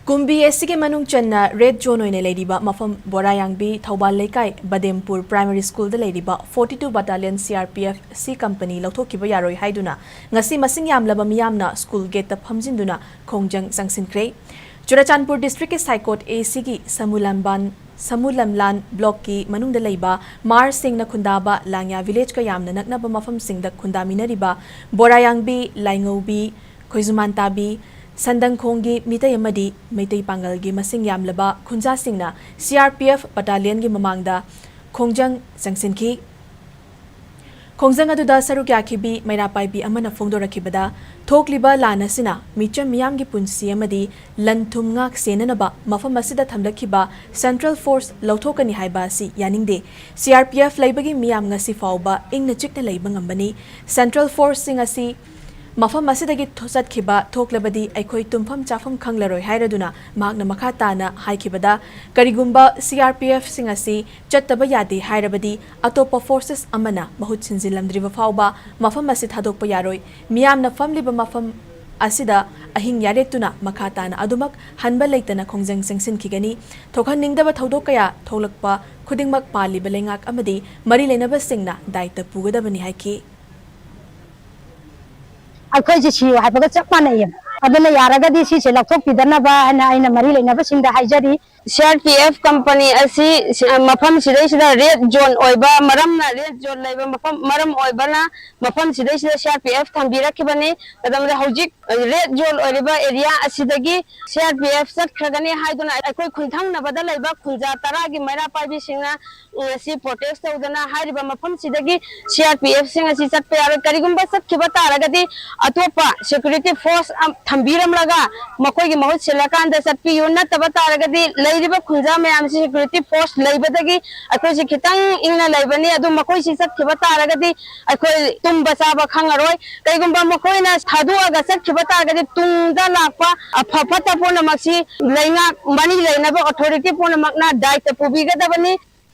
Kumbi SK Manung Channa Red Zone oine leiriba mafam Borayangbi Thobal Lekai Badempur Primary School da leiriba 42 Battalion CRPF C Company louthokhiba yaroi haiduna ngasi masing yamlaba miyamna school gate ta phamjinduna khongjang changsinkhre Churachandpur District ki High Court AC gi Samulamlan Block ki manungda leiba Mar Singh na khundaba Langya village ka yamna naknaba mafam singda khundaminariba Borayangbi Laingaubi Khoizumantabi Sandangkhonggi mitai amadi meitai pangalgi masing yamlaba khunja singna CRPF battalion gi mamangda khongjang changsinkhi khongjang aduda saruk yakhibi mairapaibi amana phongdorakhibada thokliba lana sina micham miyam gi punsi amadi lanthum ngak senanaba mafam asida thamlakhiba Central Force lauthokani haiba si yaningde CRPF laibagi miyam ngasi fauba ingna chikna leiba ngambani Central Force singasi Mafam asidagi thosatkhiba thoklabadi aikhoi tumpham chafam khanglaroi hairaduna magna makhatana haikibada karigumba CRPF singasi chattaba yade hairabadi atopa forces amana mahut sinjilamdriba fauba mafam asid hadokpa yaroi miyamna famliba mafam asida ahing yaretuna makhatana adumak hanba leitana khongjang changsinkhigani thokhaningdaba thodok kaya tholakpa khudingmak paliba lengak amadi mari lenaba singna daita pugadabani haiki अखोई सी हाइबगा चप माने अदना यारगदी सी से लखोक पिदनबा हना आइना मरी लेनबा सिंदा हाइजरी CRPF company asi mafam sidai sida red zone oiba maramna red zone laiba mafam maram oibana mafam sidai sida CRPF thambira kibani tadamre hojik red zone oiba area asidagi CRPF sat khagani haiduna akoi khunthang na badal laiba khunja taragi maira paibi singna si protest tawdana hariba mafam sidagi CRPF singa si sat pe ar karigumba sat khiba taragadi atopa security force thambiram laga makoi gi mahut selakanda sat pi yunna tabataragadi लेरिबा खुंजा ma'am security force लेबदगी अखोय से खितंग इंगना लेबनी अदु मखोय सि सखिबा तारगदी अखोय तुम बसाबा खंगरोय कैगुंबा मखोयना थादुआगा सखिबा तारगदी तुंगदा लापा अफफता पोना मक्सी लेंगा मनी लेनबा अथॉरिटी पोना मकना दायित्व पुबिगदबनी